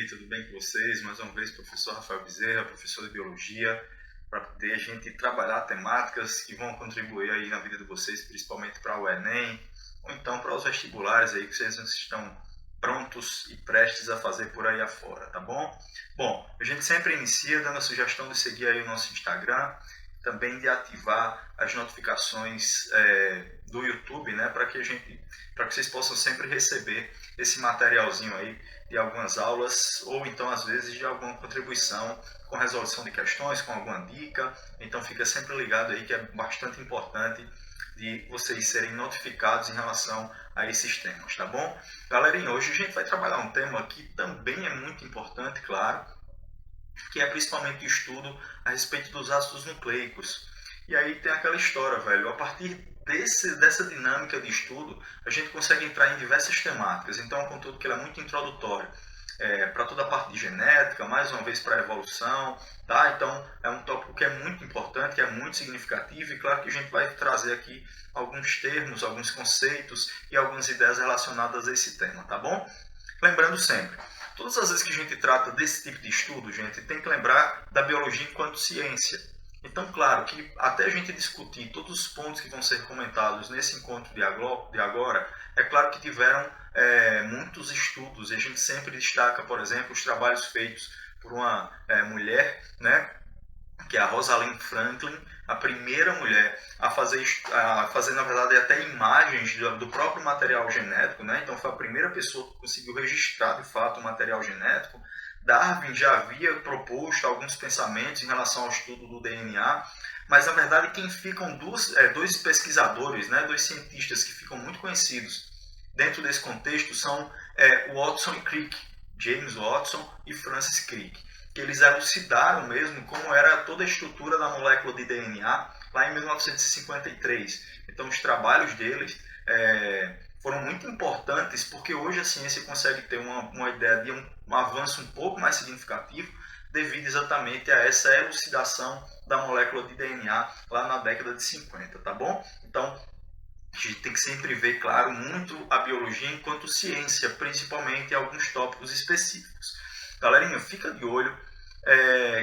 aí, tudo bem com vocês? Mais uma vez, professor Rafael Bezerra, professor de Biologia, para poder a gente trabalhar temáticas que vão contribuir aí na vida de vocês, principalmente para o Enem, ou então para os vestibulares aí que vocês estão prontos e prestes a fazer por aí afora, tá bom? Bom, a gente sempre inicia dando a sugestão de seguir aí o nosso Instagram, também de ativar as notificações do YouTube, né, para que vocês possam sempre receber esse materialzinho aí de algumas aulas, ou então às vezes de alguma contribuição com resolução de questões, com alguma dica. Então fica sempre ligado aí que é bastante importante de vocês serem notificados em relação a esses temas, tá bom? Galerinha, hoje a gente vai trabalhar um tema que também é muito importante, claro, que é principalmente o estudo a respeito dos ácidos nucleicos. E aí tem aquela história, velho, a partir dessa dinâmica de estudo, a gente consegue entrar em diversas temáticas. Então é um conteúdo que é muito introdutório para toda a parte de genética, mais uma vez para a evolução, tá? Então é um tópico que é muito importante, que é muito significativo, e claro que a gente vai trazer aqui alguns termos, alguns conceitos e algumas ideias relacionadas a esse tema, tá bom? Lembrando sempre, todas as vezes que a gente trata desse tipo de estudo, gente, tem que lembrar da biologia enquanto ciência. Então, claro, que até a gente discutir todos os pontos que vão ser comentados nesse encontro de agora, é claro que tiveram muitos estudos, e a gente sempre destaca, por exemplo, os trabalhos feitos por uma mulher, né, que é a Rosalind Franklin, a primeira mulher a fazer na verdade, até imagens do próprio material genético, né? Então foi a primeira pessoa que conseguiu registrar, de fato, o material genético. Darwin já havia proposto alguns pensamentos em relação ao estudo do DNA, mas, na verdade, quem ficam dois pesquisadores, né? Dois cientistas que ficam muito conhecidos dentro desse contexto são Watson e Crick, James Watson e Francis Crick, que eles elucidaram mesmo como era toda a estrutura da molécula de DNA lá em 1953. Então, os trabalhos deles foram muito importantes, porque hoje a ciência consegue ter uma ideia de um avanço um pouco mais significativo devido exatamente a essa elucidação da molécula de DNA lá na década de 50, tá bom? Então, a gente tem que sempre ver, claro, muito a biologia enquanto ciência, principalmente em alguns tópicos específicos. Galerinha, fica de olho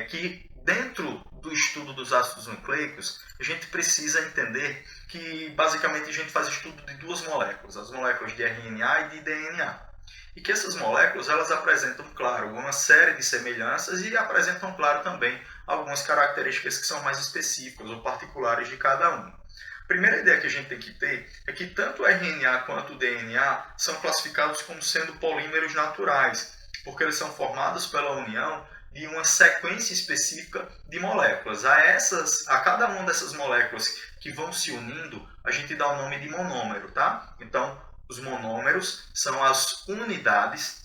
que dentro do estudo dos ácidos nucleicos, a gente precisa entender que basicamente a gente faz estudo de duas moléculas, as moléculas de RNA e de DNA. E que essas moléculas, elas apresentam, claro, uma série de semelhanças e apresentam, claro, também algumas características que são mais específicas ou particulares de cada uma. A primeira ideia que a gente tem que ter é que tanto o RNA quanto o DNA são classificados como sendo polímeros naturais, porque eles são formados pela união de uma sequência específica de moléculas. A cada uma dessas moléculas que vão se unindo, a gente dá o nome de monômero, tá? Então, os monômeros são as unidades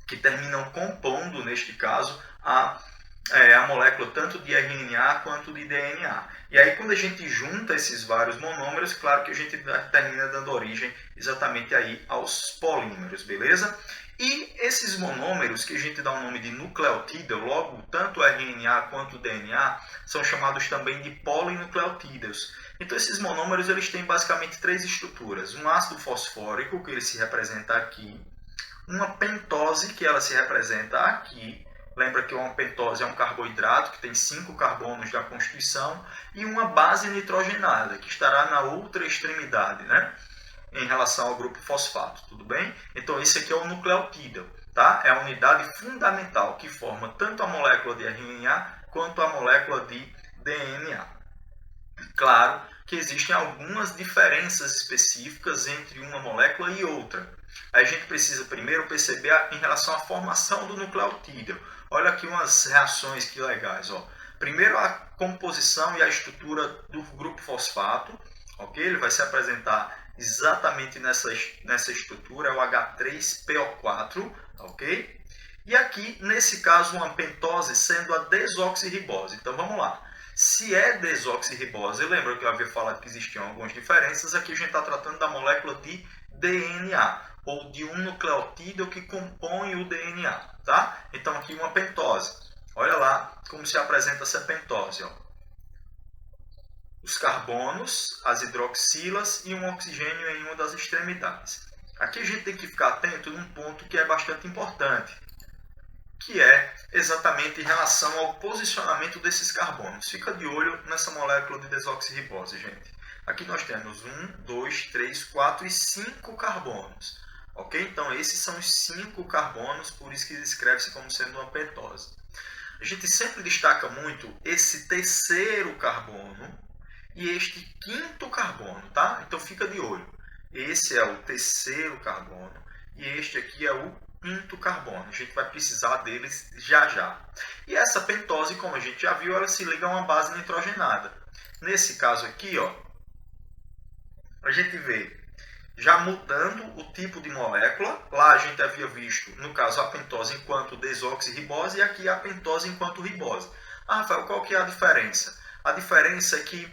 que terminam compondo, neste caso, a molécula tanto de RNA quanto de DNA. E aí, quando a gente junta esses vários monômeros, claro que a gente termina dando origem exatamente aí aos polímeros, beleza? E esses monômeros, que a gente dá o nome de nucleotídeo, logo, tanto o RNA quanto o DNA, são chamados também de polinucleotídeos. Então, esses monômeros eles têm basicamente três estruturas. Um ácido fosfórico, que ele se representa aqui. Uma pentose, que ela se representa aqui. Lembra que uma pentose é um carboidrato que tem 5 carbonos da constituição. E uma base nitrogenada, que estará na outra extremidade, né? Em relação ao grupo fosfato, tudo bem? Então, esse aqui é o nucleotídeo, tá? É a unidade fundamental que forma tanto a molécula de RNA quanto a molécula de DNA. Claro que existem algumas diferenças específicas entre uma molécula e outra. A gente precisa primeiro perceber em relação à formação do nucleotídeo. Olha aqui umas reações que legais, ó. Primeiro, a composição e a estrutura do grupo fosfato, ok? Ele vai se apresentar exatamente nessa estrutura, é o H3PO4, ok? E aqui, nesse caso, uma pentose sendo a desoxirribose. Então, vamos lá. Se é desoxirribose, lembra que eu havia falado que existiam algumas diferenças, aqui a gente está tratando da molécula de DNA, ou de um nucleotídeo que compõe o DNA, tá? Então, aqui uma pentose. Olha lá como se apresenta essa pentose, ó. Os carbonos, as hidroxilas e um oxigênio em uma das extremidades. Aqui a gente tem que ficar atento num ponto que é bastante importante. que é exatamente em relação ao posicionamento desses carbonos. Fica de olho nessa molécula de desoxirribose, gente. Aqui nós temos 1, 2, 3, 4 e 5 carbonos. Ok? Então, esses são os 5 carbonos, por isso que escreve-se como sendo uma pentose. A gente sempre destaca muito esse terceiro carbono e este quinto carbono, tá? Então, fica de olho. Esse é o terceiro carbono e este aqui é o quinto carbono. A gente vai precisar deles já já. E essa pentose, como a gente já viu, ela se liga a uma base nitrogenada. Nesse caso aqui, ó, a gente vê já mudando o tipo de molécula. Lá a gente havia visto, no caso, a pentose enquanto desoxirribose e aqui a pentose enquanto ribose. Ah, Rafael, qual que é a diferença? A diferença é que,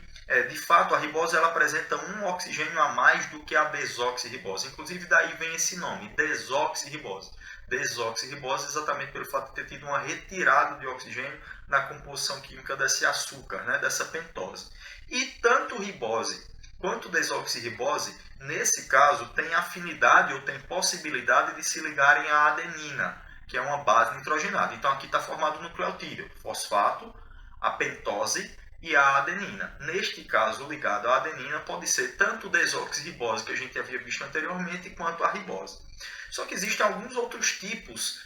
de fato, a ribose ela apresenta um oxigênio a mais do que a desoxirribose. Inclusive, daí vem esse nome, desoxirribose. Desoxirribose exatamente pelo fato de ter tido uma retirada de oxigênio na composição química desse açúcar, né, dessa pentose. E tanto ribose quanto desoxirribose, nesse caso, tem afinidade ou tem possibilidade de se ligarem à adenina, que é uma base nitrogenada. Então, aqui está formado o nucleotídeo, fosfato, a pentose e a adenina. Neste caso, ligado à adenina, pode ser tanto desoxirribose, que a gente havia visto anteriormente, quanto a ribose. Só que existem alguns outros tipos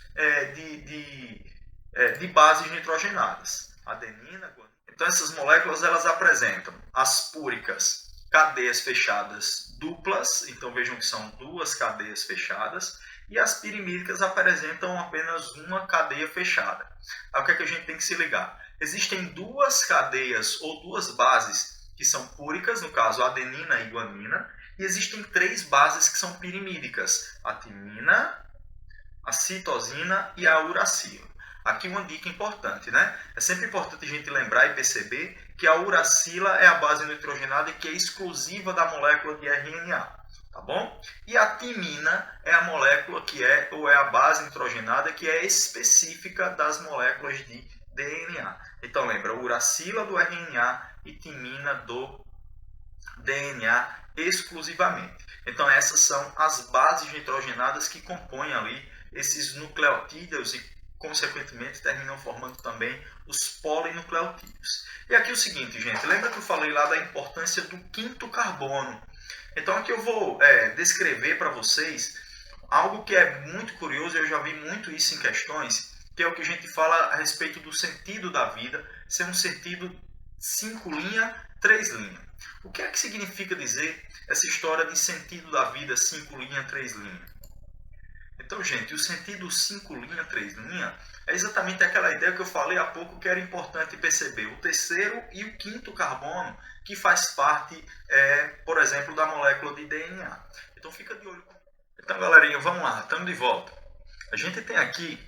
de bases nitrogenadas. Adenina. Então, essas moléculas elas apresentam as púricas, cadeias fechadas duplas, então vejam que são duas cadeias fechadas, e as pirimídicas apresentam apenas uma cadeia fechada. Aí o que é que a gente tem que se ligar? Existem duas cadeias ou duas bases que são púricas, no caso a adenina e guanina, e existem três bases que são pirimídicas, a timina, a citosina e a uracila. Aqui uma dica importante, né? É sempre importante a gente lembrar e perceber que a uracila é a base nitrogenada e que é exclusiva da molécula de RNA, tá bom? E a timina é a molécula que é, ou é a base nitrogenada que é específica das moléculas de DNA. Então lembra, uracila do RNA e timina do DNA exclusivamente. Então essas são as bases nitrogenadas que compõem ali esses nucleotídeos e consequentemente terminam formando também os polinucleotídeos. E aqui o seguinte, gente, lembra que eu falei lá da importância do quinto carbono? Então aqui eu vou descrever para vocês algo que é muito curioso, eu já vi muito isso em questões, que é o que a gente fala a respeito do sentido da vida, ser um sentido 5 linha, 3 linha. O que é que significa dizer essa história de sentido da vida 5 linha, 3 linha? Então, gente, o sentido 5 linha, 3 linha é exatamente aquela ideia que eu falei há pouco que era importante perceber. O terceiro e o quinto carbono que faz parte, por exemplo, da molécula de DNA. Então, fica de olho. Então, galerinha, vamos lá, estamos de volta. A gente tem aqui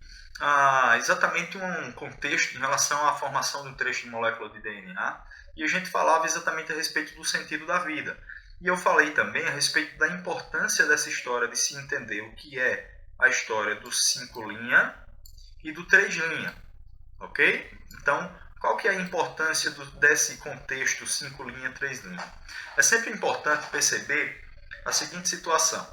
exatamente um contexto em relação à formação de um trecho de molécula de DNA e a gente falava exatamente a respeito do sentido da vida. E eu falei também a respeito da importância dessa história de se entender o que é a história do 5 linha e do 3 linha, ok? Então, qual que é a importância desse contexto 5 linha, 3 linha? É sempre importante perceber a seguinte situação.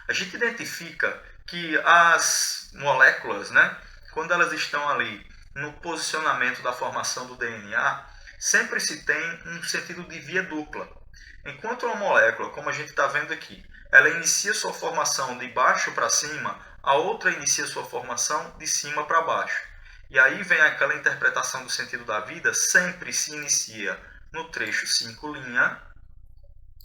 A gente identifica que as moléculas, né, quando elas estão ali no posicionamento da formação do DNA, sempre se tem um sentido de via dupla. Enquanto uma molécula, como a gente está vendo aqui, ela inicia sua formação de baixo para cima, a outra inicia sua formação de cima para baixo. E aí vem aquela interpretação do sentido da vida, sempre se inicia no trecho 5 linha,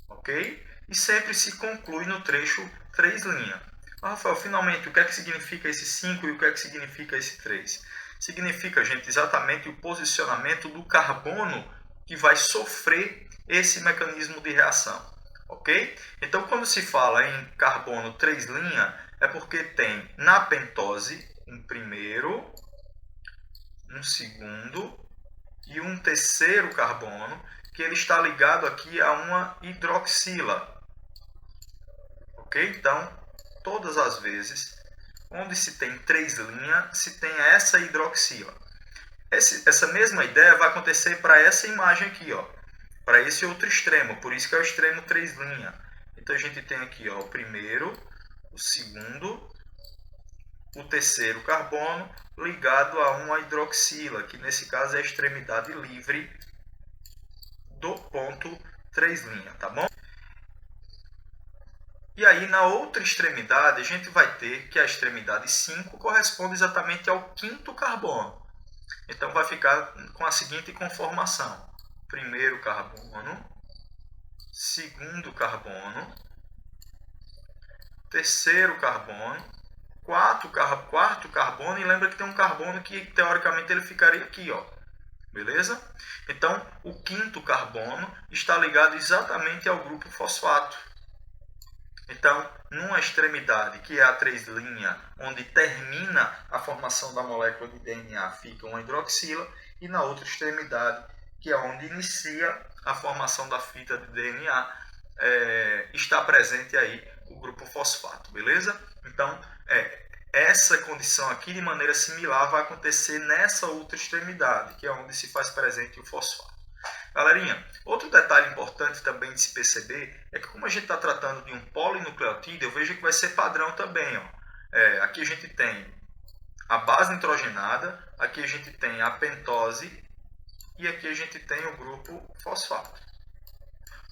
ok? E sempre se conclui no trecho 3 linha. Rafael, finalmente, o que é que significa esse 5 e o que é que significa esse 3? Significa, gente, exatamente o posicionamento do carbono que vai sofrer esse mecanismo de reação, ok? Então, quando se fala em carbono 3 linha, é porque tem na pentose um primeiro, um segundo e um terceiro carbono, que ele está ligado aqui a uma hidroxila, ok? Então, todas as vezes onde se tem 3 linhas, se tem essa hidroxila. Essa mesma ideia vai acontecer para essa imagem aqui, ó, para esse outro extremo, por isso que é o extremo 3 linha. Então a gente tem aqui, ó, o primeiro, o segundo o terceiro carbono ligado a uma hidroxila, que nesse caso é a extremidade livre do ponto 3', tá bom? E aí, na outra extremidade, a gente vai ter que a extremidade 5 corresponde exatamente ao quinto carbono. Então, vai ficar com a seguinte conformação. Primeiro carbono, segundo carbono, terceiro carbono, quarto carbono, e lembra que tem um carbono que, teoricamente, ele ficaria aqui, ó. Beleza? Então, o quinto carbono está ligado exatamente ao grupo fosfato. Então, numa extremidade, que é a 3', onde termina a formação da molécula de DNA, fica uma hidroxila, e na outra extremidade, que é onde inicia a formação da fita de DNA, está presente aí o grupo fosfato, beleza? Então, essa condição aqui, de maneira similar, vai acontecer nessa outra extremidade, que é onde se faz presente o fosfato. Galerinha, outro detalhe importante também de se perceber é que, como a gente está tratando de um polinucleotídeo, eu vejo que vai ser padrão também. Ó. Aqui a gente tem a base nitrogenada, aqui a gente tem a pentose e aqui a gente tem o grupo fosfato.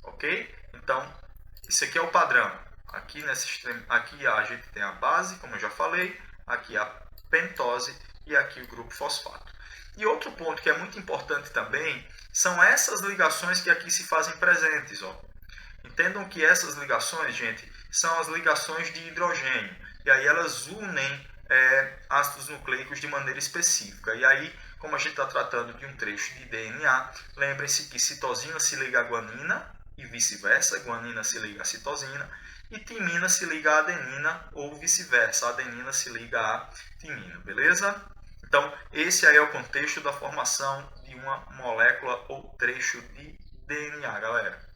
Ok? Então, isso aqui é o padrão. Aqui nesse extremo, aqui a gente tem a base, como eu já falei, aqui a pentose e aqui o grupo fosfato. E outro ponto que é muito importante também são essas ligações que aqui se fazem presentes. Ó. Entendam que essas ligações, gente, são as ligações de hidrogênio. E aí elas unem ácidos nucleicos de maneira específica. E aí, como a gente está tratando de um trecho de DNA, lembrem-se que citosina se liga a guanina e vice-versa, guanina se liga a citosina, e timina se liga a adenina ou vice-versa, a adenina se liga a timina, beleza? Então, esse aí é o contexto da formação de uma molécula ou trecho de DNA, galera.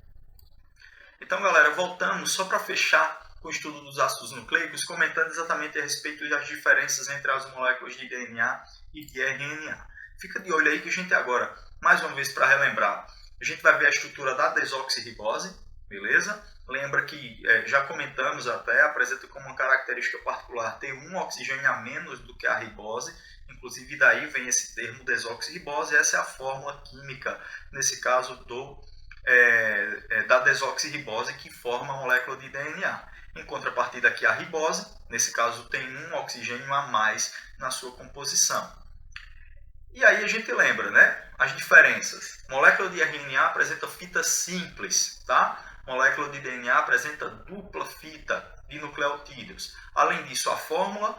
Então, galera, voltamos só para fechar com o estudo dos ácidos nucleicos, comentando exatamente a respeito das diferenças entre as moléculas de DNA e de RNA. Fica de olho aí que a gente agora, mais uma vez para relembrar, a gente vai ver a estrutura da desoxirribose, beleza? Lembra que já comentamos até, apresenta como uma característica particular ter um oxigênio a menos do que a ribose, inclusive daí vem esse termo desoxirribose, essa é a fórmula química, nesse caso da desoxirribose, que forma a molécula de DNA. Em contrapartida aqui a ribose, nesse caso tem um oxigênio a mais na sua composição. E aí a gente lembra, né? As diferenças. Molécula de RNA apresenta fita simples, tá? Molécula de DNA apresenta dupla fita de nucleotídeos. Além disso, a fórmula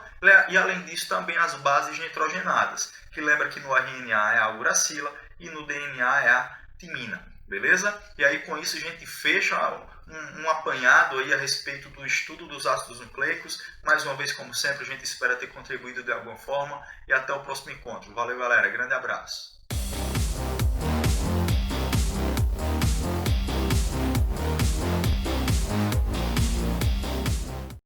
e além disso também as bases nitrogenadas, que lembra que no RNA é a uracila e no DNA é a timina, beleza? E aí com isso a gente fecha um apanhado aí a respeito do estudo dos ácidos nucleicos. Mais uma vez, como sempre, a gente espera ter contribuído de alguma forma e até o próximo encontro. Valeu, galera. Grande abraço.